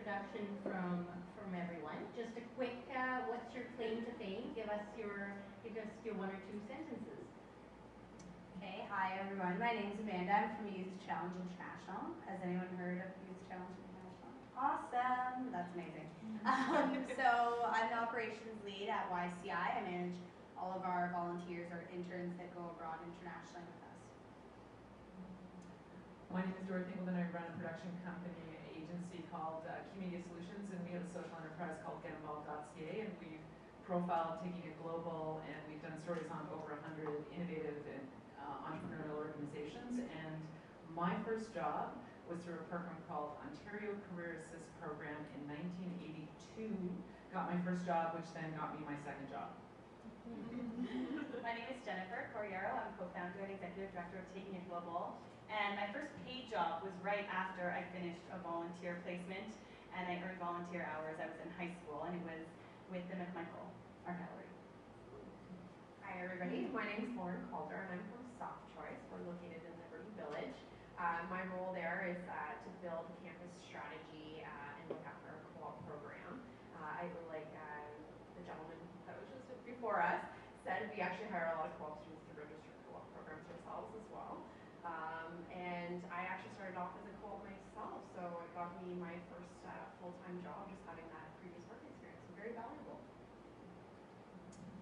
introduction from everyone. Just a quick, what's your claim to fame? Give us your 1 or 2 sentences. Okay, hi everyone. My name's Amanda. I'm from Youth Challenge International. Has anyone heard of Youth Challenge International? Awesome, that's amazing. So I'm the operations lead at YCI. I manage all of our volunteers or interns that go abroad internationally with us. My name is Dorothy Ingleton. I run a production company agency called Key Media Solutions, and we have a social enterprise called GetInvolved.ca, and we've profiled TakingITGlobal, and we've done stories on over 100 innovative and entrepreneurial organizations. And my first job was through a program called Ontario Career Assist Program in 1982. Got my first job, which then got me my second job. My name is Jennifer Corriero. I'm co-founder and executive director of TakingITGlobal. And my first paid job was right after I finished a volunteer placement, and I earned volunteer hours. I was in high school, and it was with the McMichael Art Gallery. Hi everybody, my name is Lauren Calder, and I'm from Soft Choice. We're located in Liberty Village. My role there is to build a campus strategy and look after our co-op program. Like the gentleman that was just before us said, we actually hire a lot of co-op students to register co-op programs ourselves as well. And I actually started off as a co-op myself, so it got me my first full-time job, just having that previous work experience. So very valuable.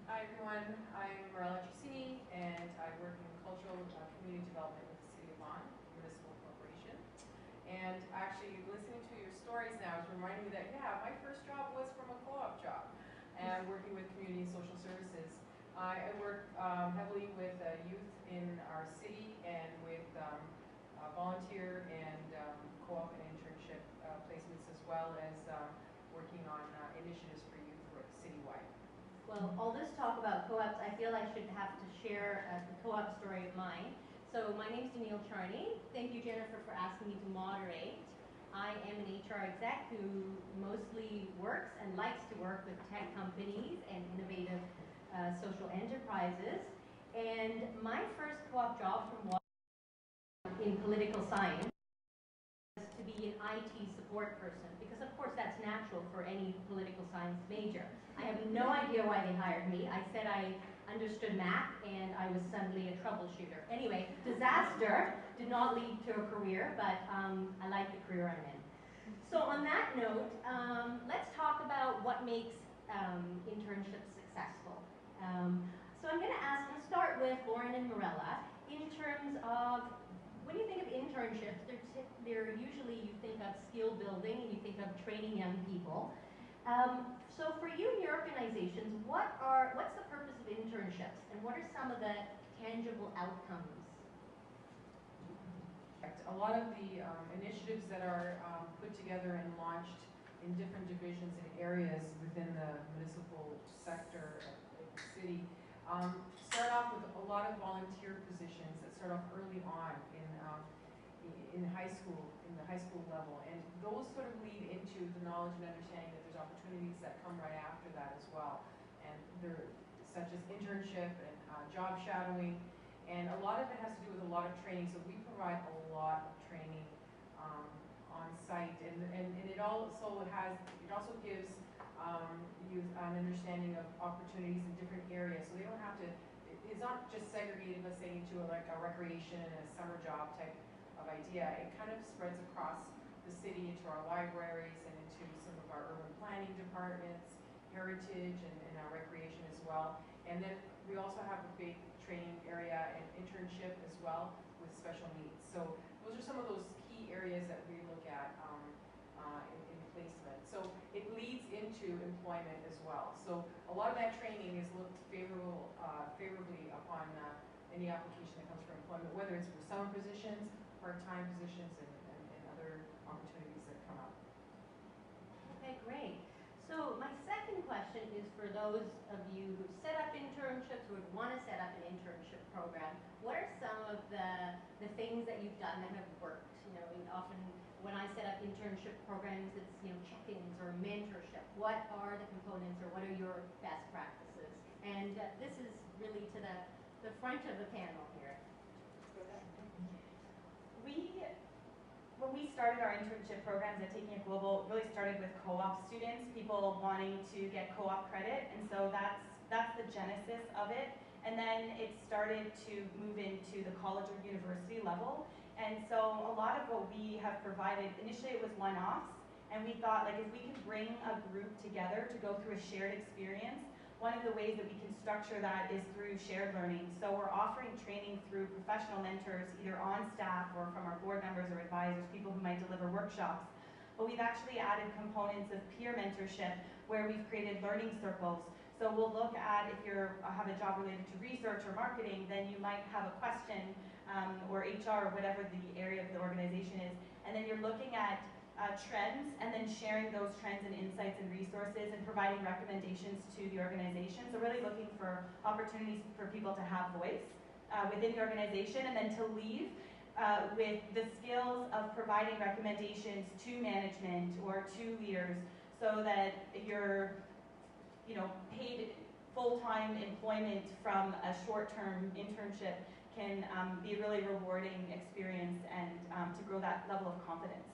Hi everyone, I'm Marella Tricini, and I work in cultural community development with the City of Vaughan Municipal Corporation. And actually, listening to your stories now is reminding me that, yeah, my first job was from a co-op job, and working with community and social services. I work heavily with youth in our city and with volunteer and co-op and internship placements, as well as working on initiatives for youth citywide. Well, all this talk about co-ops, I feel I should have to share the co-op story of mine. So my name's Danielle Charney. Thank you, Jennifer, for asking me to moderate. I am an HR exec who mostly works and likes to work with tech companies and innovative social enterprises. And my first co-op job from in political science was to be an IT support person, because of course that's natural for any political science major. I have no idea why they hired me. I said I understood math and I was suddenly a troubleshooter. Anyway, disaster did not lead to a career, but I like the career I'm in. So on that note, let's talk about what makes internships successful. So I'm going to start with Lauren and Marella in terms of, when you think of internships, they're usually, you think of skill building and you think of training young people. So for you and your organizations, what's the purpose of internships, and what are some of the tangible outcomes? A lot of the initiatives that are put together and launched in different divisions and areas within the municipal sector of the city start off with a lot of volunteer positions that start off early on in high school, in the high school level, and those sort of lead into the knowledge and understanding that there's opportunities that come right after that as well, and they're such as internship and job shadowing, and a lot of it has to do with a lot of training. So we provide a lot of training on site, and it also gives youth an understanding of opportunities in different areas, so they don't have to. It's not just segregated, let's say, into a recreation and a summer job type of idea. It kind of spreads across the city into our libraries and into some of our urban planning departments, heritage, and our recreation as well. And then we also have a big training area and internship as well with special needs. So those are some of those key areas that we look at in placement. So it leads into employment as well. So a lot of that training is looked favorably upon any application that comes for employment, whether it's for summer positions, part-time positions, and other opportunities that come up. Okay, great. So my second question is for those of you who set up internships, who would want to set up an internship program. What are some of the things that you've done that have worked? You know, and often when I set up internship programs, it's, you know, check-ins or mentorship. What are the components, or what are your best practices? And this is really to the front of the panel here. When we started our internship programs at Taking It Global, really started with co-op students, people wanting to get co-op credit, and so that's the genesis of it. And then it started to move into the college or university level. And so a lot of what we have provided, initially it was one-offs, and we thought, like, if we could bring a group together to go through a shared experience, one of the ways that we can structure that is through shared learning. So we're offering training through professional mentors, either on staff or from our board members or advisors, people who might deliver workshops. But we've actually added components of peer mentorship where we've created learning circles. So we'll look at, if you have a job related to research or marketing, then you might have a question, or HR, or whatever the area of the organization is, and then you're looking at trends and then sharing those trends and insights and resources and providing recommendations to the organization. So really looking for opportunities for people to have voice within the organization, and then to leave with the skills of providing recommendations to management or to leaders so that you're paid full-time employment from a short-term internship can be a really rewarding experience and to grow that level of confidence.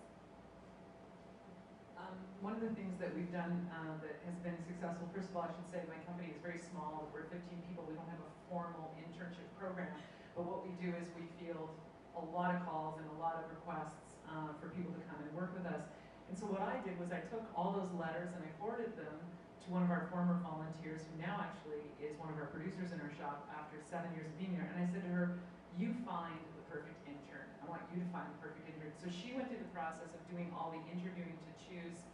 One of the things that we've done that has been successful, first of all, I should say my company is very small. We're 15 people. We don't have a formal internship program. But what we do is we field a lot of calls and a lot of requests for people to come and work with us. And so what I did was I took all those letters and I forwarded them to one of our former volunteers, who now actually is one of our producers in our shop after 7 years of being there. And I said to her, you find the perfect intern. I want you to find the perfect intern. So she went through the process of doing all the interviewing to choose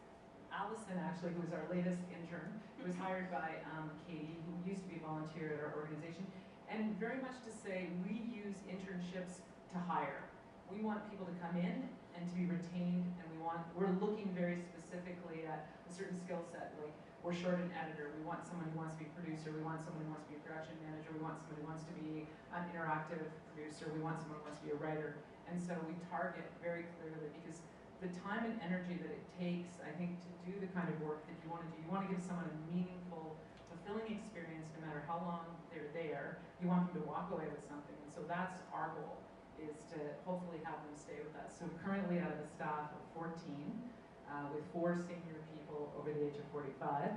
Allison, actually, who was our latest intern, who was hired by Katie, who used to be a volunteer at our organization. And very much to say, we use internships to hire. We want people to come in and to be retained, and we're looking very specifically at a certain skill set. Like, we're short an editor. We want someone who wants to be a producer. We want someone who wants to be a production manager. We want someone who wants to be an interactive producer. We want someone who wants to be a writer. And so we target very clearly, because the time and energy that it takes, I think, to do the kind of work that you want to do, you want to give someone a meaningful, fulfilling experience no matter how long they're there. You want them to walk away with something. And so that's our goal, is to hopefully have them stay with us. So currently out of a staff of 14, with 4 senior people over the age of 45,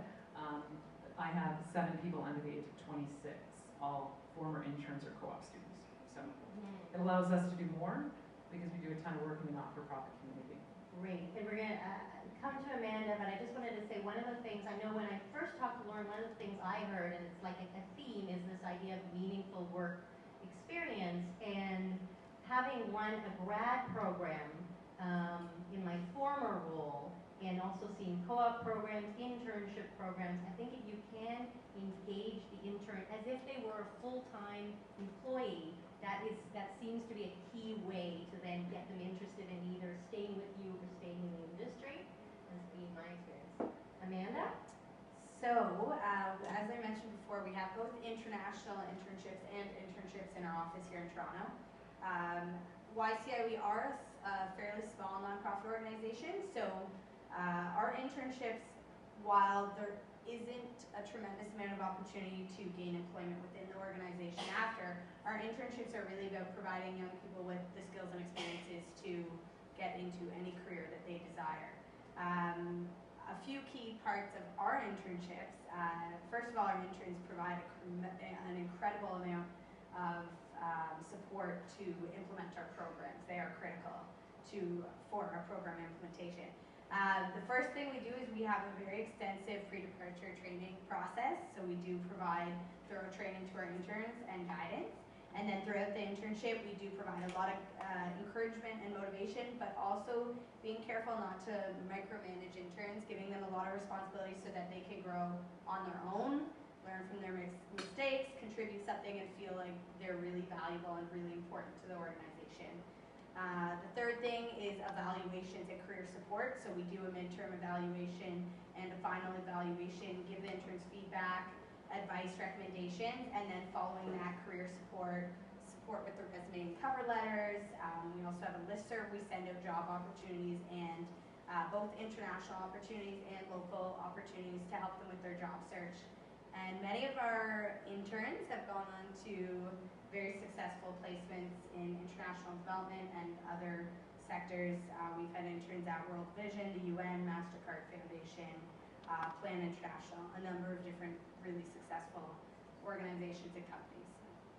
I have 7 people under the age of 26, all former interns or co-op students. So it allows us to do more because we do a ton of work in the not-for-profit community. Great, and we're going to come to Amanda, but I just wanted to say one of the things, I know when I first talked to Lauren, one of the things I heard, and it's like a theme, is this idea of meaningful work experience, and having run a grad program in my former role, and also seeing co-op programs, internship programs, I think if you can engage the intern as if they were a full-time employee, that seems to be a key way to then get them interested in either staying with you or staying in the industry. That's been my experience. Amanda? So, as I mentioned before, we have both international internships and internships in our office here in Toronto. YCI, we are a fairly small nonprofit organization, so our internships, while there isn't a tremendous amount of opportunity to gain employment within the organization after, our internships are really about providing young people with the skills and experiences to get into any career that they desire. A few key parts of our internships, first of all, our interns provide an incredible amount of support to implement our programs. They are critical for our program implementation. The first thing we do is we have a very extensive pre-departure training process. So we do provide thorough training to our interns and guidance. And then throughout the internship, we do provide a lot of encouragement and motivation, but also being careful not to micromanage interns, giving them a lot of responsibility so that they can grow on their own, learn from their mistakes, contribute something, and feel like they're really valuable and really important to the organization. The third thing is evaluations and career support. So we do a midterm evaluation and a final evaluation, give the interns feedback, advice, recommendations, and then following that, career support with the resume and cover letters. We also have a listserv. We send out job opportunities and both international opportunities and local opportunities to help them with their job search. And many of our interns have gone on to very successful placements in international development and other sectors. We've had interns at World Vision, the UN, MasterCard Foundation, Plan International, a number of different really successful organizations and companies.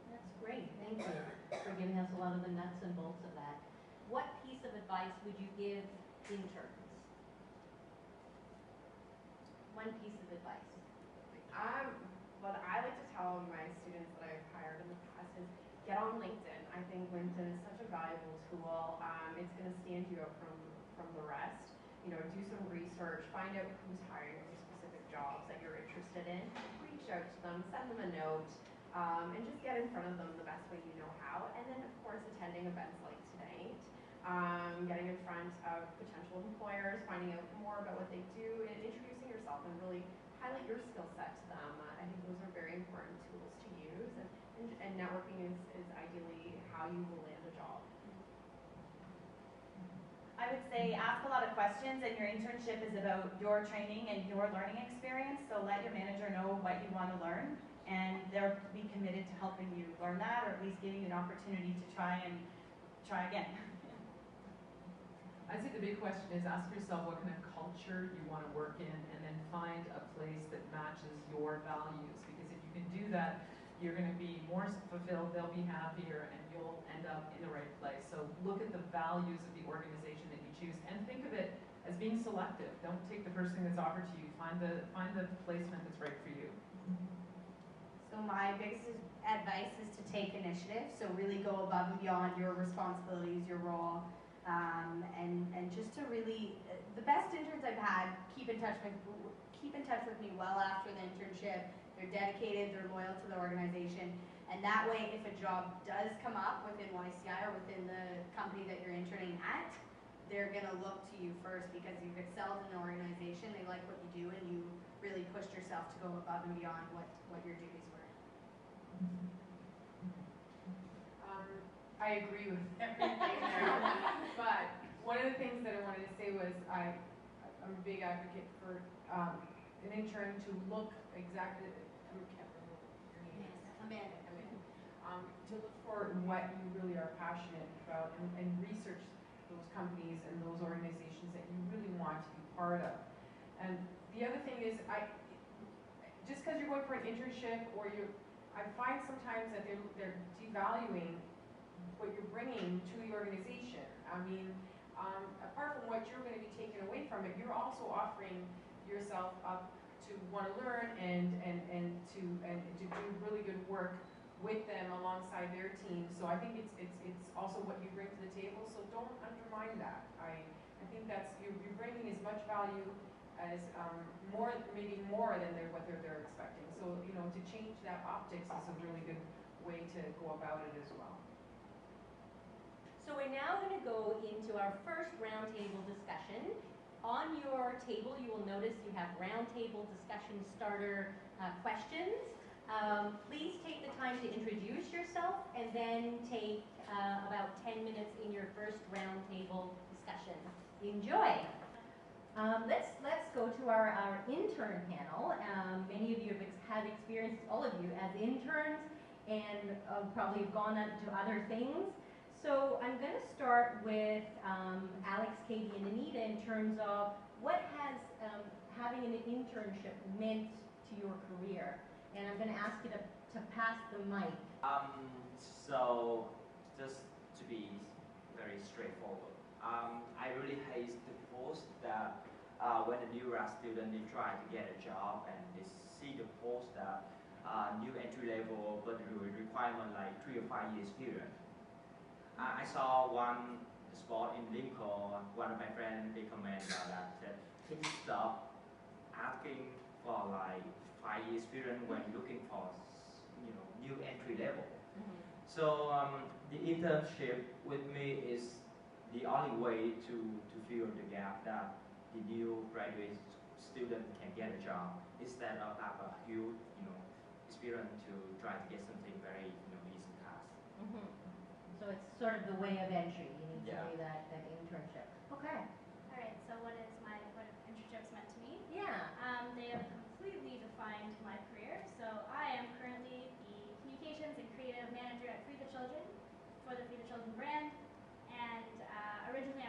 That's great, thank you for giving us a lot of the nuts and bolts of that. What piece of advice would you give interns? One piece of advice. What I like to tell my students that I've hired in the past is get on LinkedIn. I think LinkedIn is such a valuable tool. It's going to stand you out from the rest. You know, do some research, find out who's hiring for specific jobs that you're interested in, reach out to them, send them a note, and just get in front of them the best way you know how. And then, of course, attending events like tonight, getting in front of potential employers, finding out more about what they do, and introducing yourself and really highlight your skill set to them. I think those are very important tools to use, and networking is ideally how you will land a job. I would say ask a lot of questions, and your internship is about your training and your learning experience, so let your manager know what you want to learn, and they'll be committed to helping you learn that, or at least giving you an opportunity to try again. I'd say the big question is ask yourself what kind of culture you want to work in, and then find a place that matches your values, because if you can do that, you're going to be more fulfilled, they'll be happier, and you'll end up in the right place. So look at the values of the organization that you choose, and think of it as being selective. Don't take the first thing that's offered to you. Find the placement that's right for you. So my biggest advice is to take initiative. So really go above and beyond your responsibilities, your role, and just to really, the best interns I've had keep in touch with me well after the internship. They're dedicated, they're loyal to the organization, and that way, if a job does come up within YCI or within the company that you're interning at, they're gonna look to you first because you've excelled in the organization, they like what you do, and you really pushed yourself to go above and beyond what your duties were. I agree with everything there, but one of the things that I wanted to say was I'm a big advocate for an intern to look exactly, I can't remember your name is. Amanda. To look for what you really are passionate about and research those companies and those organizations that you really want to be part of. And the other thing is, just because you're going for an internship I find sometimes that they're devaluing what you're bringing to the organization. I mean, apart from what you're going to be taking away from it, you're also offering yourself up to want to learn and to do really good work with them alongside their team. So I think it's also what you bring to the table. So don't undermine that. I think that's you're bringing as much value as maybe more than what they're expecting. So to change that optics is a really good way to go about it as well. So we're now going to go into our first roundtable discussion. On your table, you will notice you have roundtable discussion starter questions. Please take the time to introduce yourself and then take about 10 minutes in your first roundtable discussion. Enjoy. Let's go to our intern panel. Many of you have experienced, all of you, as interns and probably have gone on to other things. So I'm going to start with Alex, Katie, and Anita in terms of what has having an internship meant to your career. And I'm going to ask you to pass the mic. So just to be very straightforward, I really hate the post that when a new grad student they try to get a job and they see the post that new entry level but the requirement like 3 or 5 years period. I saw one spot in Lincoln, one of my friends recommended that said, please stop asking for like 5 years period when looking for new entry level. Mm-hmm. So the internship with me is the only way to fill the gap that the new graduate student can get a job instead of have a huge experience to try to get something very easy task. Mm-hmm. So it's sort of the way of entry. You need to Yeah. do that internship. Okay. All right, so what have internships meant to me? Yeah. They have completely defined my career. So I am currently the communications and creative manager at Free the Children for the Free the Children brand. And originally I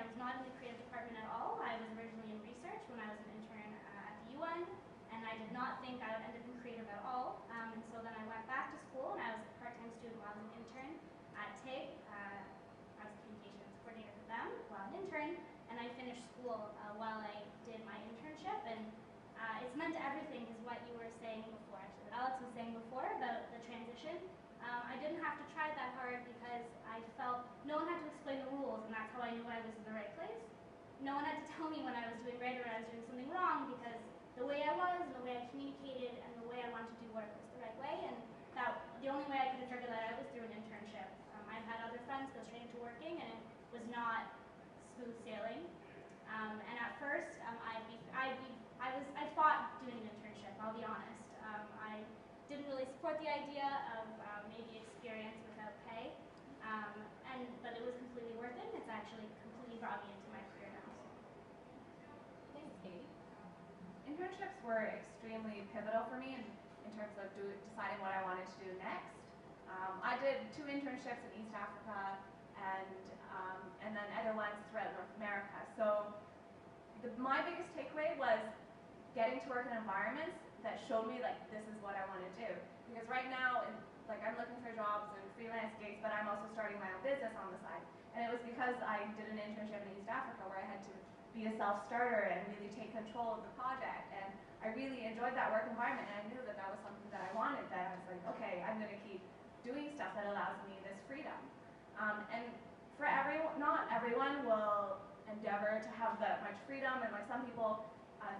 school while I did my internship, and it's meant everything is what you were saying before, actually, what Alex was saying before about the transition. I didn't have to try that hard because I felt no one had to explain the rules, and that's how I knew I was in the right place. No one had to tell me when I was doing right or when I was doing something wrong, because the way I was, and the way I communicated, and the way I wanted to do work was the right way, and that the only way I could have figured that out was through an internship. I've had other friends go straight into working, and it was not smooth sailing. And at first, I fought doing an internship, I'll be honest. I didn't really support the idea of maybe experience without pay, but it was completely worth it. It's actually completely brought me into my career now. Thanks, Katie. Internships were extremely pivotal for me in terms of deciding what I wanted to do next. I did 2 internships in East Africa and then other ones throughout North America. So my biggest takeaway was getting to work in environments that showed me like this is what I want to do. Because right now, like I'm looking for jobs and freelance gigs, but I'm also starting my own business on the side. And it was because I did an internship in East Africa where I had to be a self-starter and really take control of the project. And I really enjoyed that work environment, and I knew that that was something that I wanted. That I was like, okay, I'm going to keep doing stuff that allows me this freedom. And for everyone, not everyone will endeavor to have that much freedom, and like some people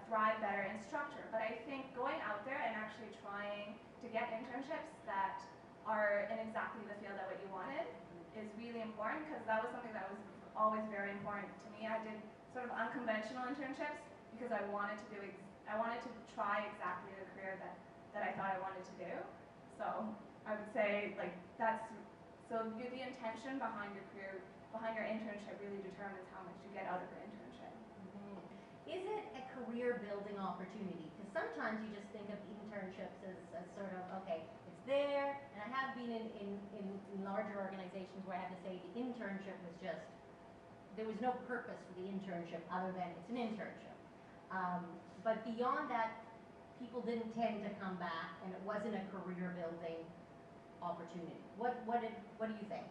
thrive better in structure. But I think going out there and actually trying to get internships that are in exactly the field that what you wanted is really important, because that was something that was always very important to me. I did sort of unconventional internships because I wanted to try exactly the career that I thought I wanted to do. So I would say like the intention behind your career, behind your internship really determines how much you get out of your internship. Is it a career building opportunity? Because sometimes you just think of internships as sort of, okay, it's there, and I have been in larger organizations where I have to say the internship was just, there was no purpose for the internship other than it's an internship. But beyond that, people didn't tend to come back, and it wasn't a career building opportunity. What do you think?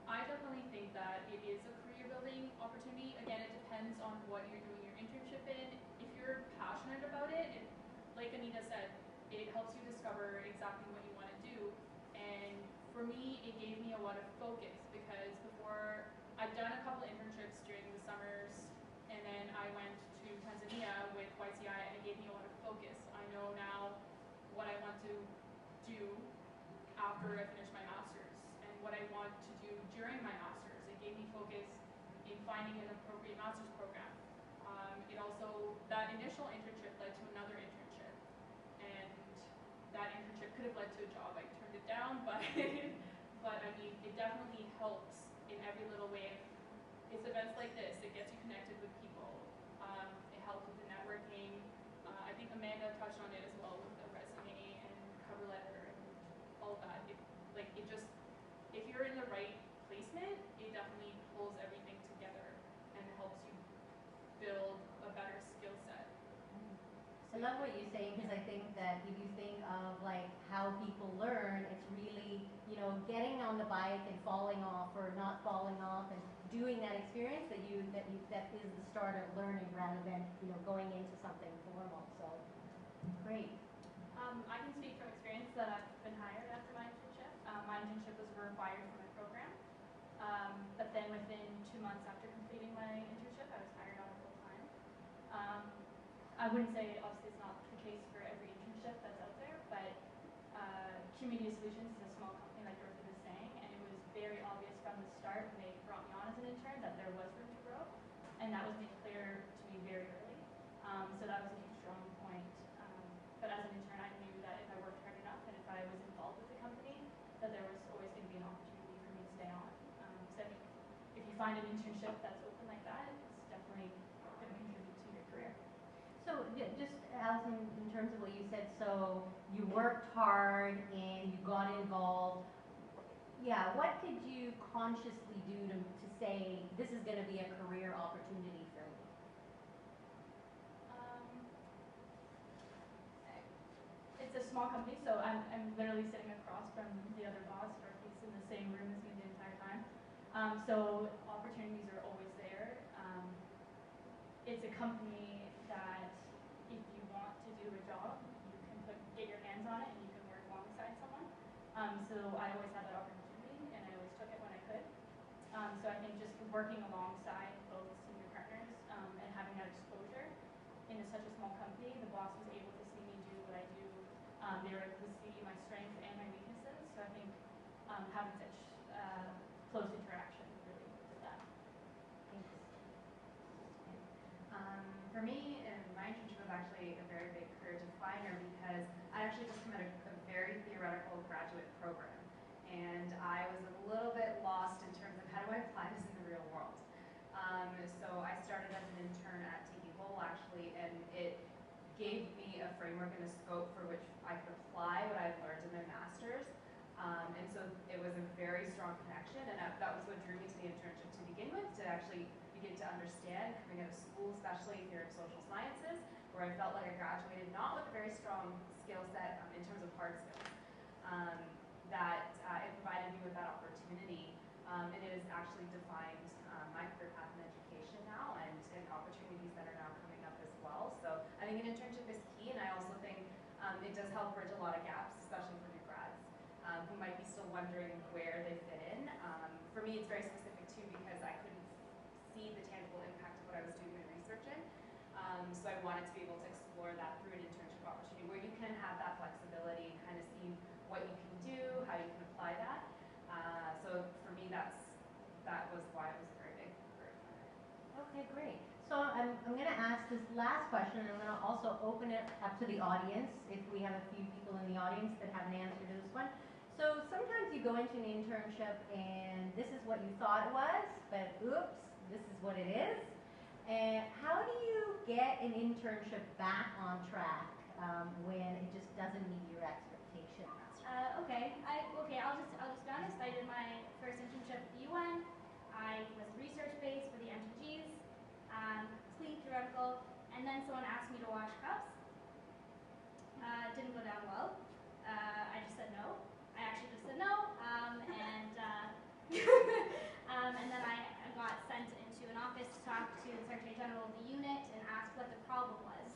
I definitely think that it is a career building opportunity. Again, it depends on what you're doing your internship in. If you're passionate about it, like Anita said, it helps you discover exactly what you want to do. And for me, it gave me a lot of focus, because before I've done a couple internships during the summers, and then I went to Tanzania with YCI, and it gave me a lot of focus. I know now what I want to do after I finish my master's, and what I want to do during my master's. It gave me focus in finding an appropriate master's program. It also, that initial internship led to another internship, and that internship could have led to a job. I turned it down, but but I mean, it definitely helps in every little way. It's events like this, it gets you connected with people. It helps with the networking. I think Amanda touched on it as well with the resume and cover letter and all of that. If you're in the right placement, it definitely pulls everything together and helps you build a better skill set. I love what you're saying, because I think that if you think of like how people learn, it's really, getting on the bike and falling off or not falling off and doing that experience that is the start of learning rather than, going into something formal. So great. I can speak from experience that I've been hired after my internship. My internship was required for my program, but then within 2 months after completing my internship, I was hired on full-time. I wouldn't say, obviously it's not the case for every internship that's out there, but Community Solutions is a small company, like Dorothy was saying, and it was very obvious from the start when they brought me on as an intern that there was room to grow, and that was made clear to me very early. So that was a huge strong point. But as an intern, I knew that if I worked hard enough and if I was involved with the company, that there was always going to be an opportunity for me to stay on. So I think if you find an internship that's open like that, it's definitely going to contribute to your career. So just Allison, in terms of what you said, so you worked hard and you got involved. Yeah, what did you consciously do to say this is going to be a career opportunity for me? It's a small company, so I'm literally sitting across from the other boss, or he's in the same room as me the entire time. So opportunities are always there. it's a company that if you want to do a job, you can get your hands on it and you can work alongside someone. So I always had that opportunity and I always took it when I could. So I think just working alongside both senior partners and having that exposure in such a small company, the boss was able to see me do what I do. They were able to see my strengths and my weaknesses. So I think having such close interaction really did that. Thanks. For me, my internship was actually a very big career definer because I actually just come out of a very theoretical graduate program. And I was a little bit lost in terms of how do I apply this in the real world. So I started as an intern at TakingITGlobal actually, and it gave me a framework and a scope for which I could apply what I learned in my master's. And so it was a very strong connection, and that was what drew me to the internship to begin with, to actually begin to understand coming out of school, especially here in social sciences, where I felt like I graduated not with a very strong skill set in terms of hard skills. It provided me with that opportunity, and it has actually defined my career path in education now, and opportunities that are now coming up as well. So I think an internship is key, and I also think it does help bridge a lot of gaps, especially for new grads who might be still wondering where they fit in. For me, it's very specific too because I couldn't see the tangible impact of what I was doing my research in. So I wanted to be able to explore that through an internship opportunity where you can have that flexibility and kind of see what you can do, how you can apply that. So for me, that was why it was a very big career definer. Okay, great. So I'm going to ask this last question, and I'm going to also open it up to the audience if we have a few people in the audience that have an answer to this one. So sometimes you go into an internship and this is what you thought it was, but oops, this is what it is. And how do you get an internship back on track when it just doesn't meet your expectations? I'll just be honest. I did my first internship at the UN. I was research-based for the MTGs, clean theoretical, and then someone asked me to wash cups. It didn't go down well. I just said no. I actually just said no, and then I got sent into an office to talk to the Secretary General of the unit and ask what the problem was.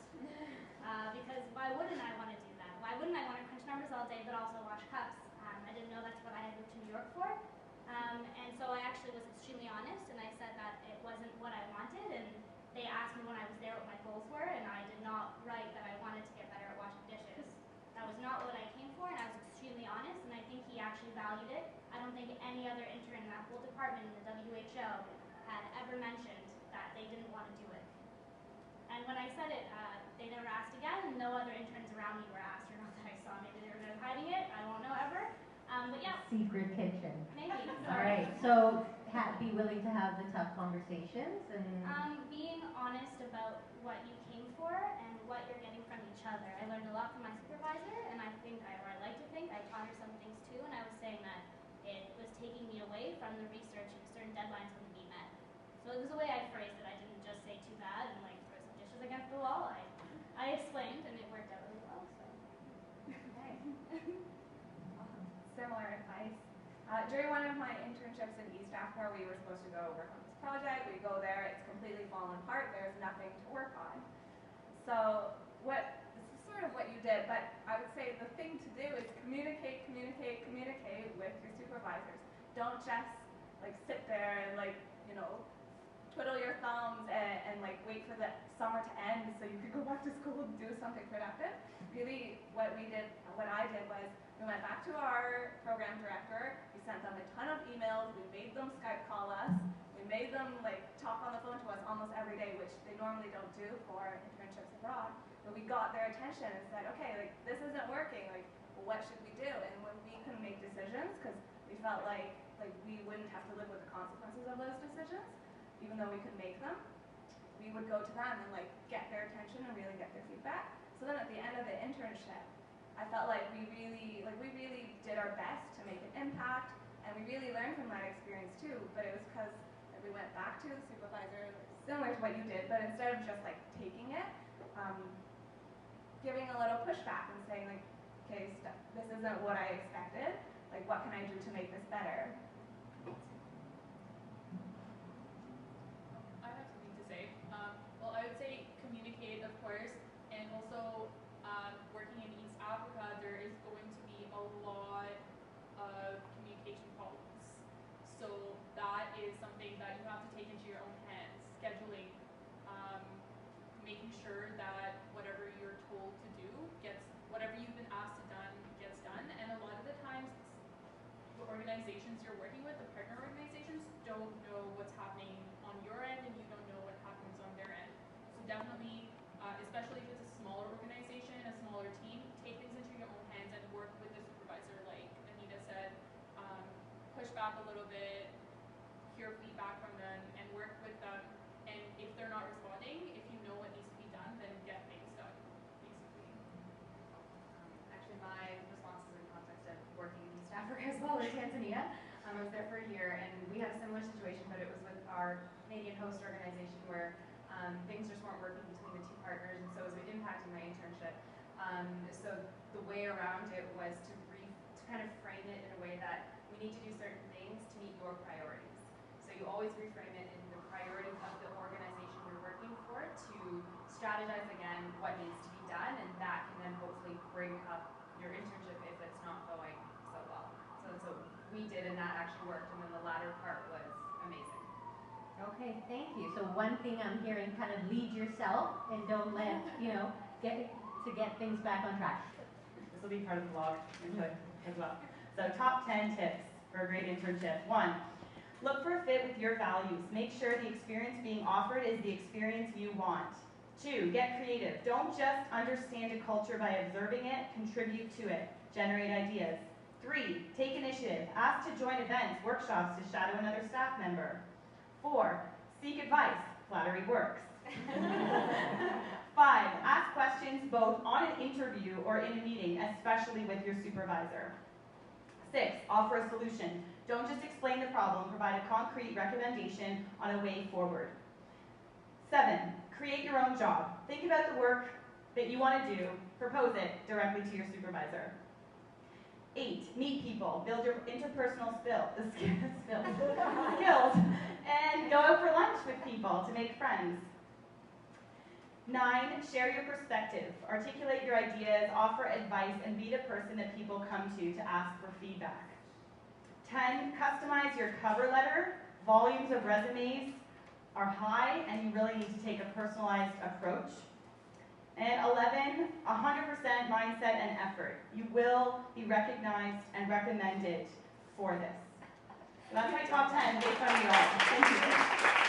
Because why wouldn't I want to do that? Why wouldn't I want to crunch numbers all day but also wash cups? I didn't know that's what I had moved to New York for. And so I actually was extremely honest, and I said that it wasn't what I wanted, and they asked me when I was there what my goals were, and I did not write that I wanted to get better at washing dishes. That was not what I came for, and I was extremely honest, and I think he actually valued it. I don't think any other intern in that whole department in the WHO had ever mentioned that they didn't want to do it. And when I said it, they never asked again, and no other interns around me were asked, or not that I saw. Maybe they were good at hiding it, I won't know ever. But yeah. Secret kitchen. Maybe. All right, so be willing to have the tough conversations and... Being honest about what you came for and what you're getting from each other. I learned a lot from my supervisor, and I like to think, I taught her some things too, and I was saying that it was taking me away from the research and certain deadlines wouldn't be met. So it was the way I phrased it. I didn't just say too bad and like throw some dishes against the wall. I explained, and it worked out really well, so. Okay. Similar advice. During one of my internships in East Africa, we were supposed to go work on this project. We go there, it's completely fallen apart. There's nothing to work on. So this is sort of what you did, but I would say the thing to do is communicate with your supervisors. Don't just like sit there and twiddle your thumbs and like wait for the summer to end so you could go back to school and do something productive. Really, what I did was we went back to our program director, we sent them a ton of emails, we made them Skype call us, we made them talk on the phone to us almost every day, which they normally don't do for internships abroad. But we got their attention and said, okay, this isn't working, what should we do? And when we couldn't make decisions, because we felt like we wouldn't have to live with the consequences of those decisions, even though we could make them, we would go to them and get their attention and really get their feedback. So then at the end of the internship, I felt like we really did our best to make an impact, and we really learned from that experience too. But it was because we went back to the supervisor, similar to what you did, but instead of just taking it, giving a little pushback and saying okay, this isn't what I expected. What can I do to make this better? I have something to say. Well, I was making sure that whatever you're told to do whatever you've been asked to done gets done. And a lot of the times, the organizations you're working with, the partner organizations, don't know what's happening on your end, and you don't know what happens on their end. So definitely, especially if it's a smaller organization, a smaller team, take things into your own hands and work with the supervisor, like Anita said. Push back a little bit, hear feedback from them, and work with them. And if they're not responding, if you know what needs to be done, then get things done, basically. Actually, my response is in context of working in East Africa as well as Tanzania. I was there for a year, and we had a similar situation, but it was with our Canadian host organization where things just weren't working between the two partners, and so it was impacting my internship. So the way around it was to kind of frame it in a way that we need to do certain things to meet your priorities. So you always reframe it in the priorities of the organization you're working for to strategize again what needs to be done, and that can then hopefully bring up your internship if it's not going so well. So that's what we did, and that actually worked, and then the latter part was amazing. Okay, thank you. So one thing I'm hearing, kind of lead yourself and don't let, get things back on track. This will be part of the vlog input as well. So top 10 tips for a great internship. 1, look for a fit with your values. Make sure the experience being offered is the experience you want. 2, get creative. Don't just understand a culture by observing it, contribute to it. Generate ideas. 3, take initiative. Ask to join events, workshops, to shadow another staff member. 4, seek advice. Flattery works. 5, ask questions both on an interview or in a meeting, especially with your supervisor. 6, offer a solution. Don't just explain the problem, provide a concrete recommendation on a way forward. 7, create your own job. Think about the work that you want to do, propose it directly to your supervisor. 8, meet people, build your interpersonal skills, and go out for lunch with people to make friends. 9, share your perspective. Articulate your ideas, offer advice, and be the person that people come to ask for feedback. 10, customize your cover letter. Volumes of resumes are high, and you really need to take a personalized approach. And 11, 100% mindset and effort. You will be recognized and recommended for this. So that's my top 10 based on you all. Thank you.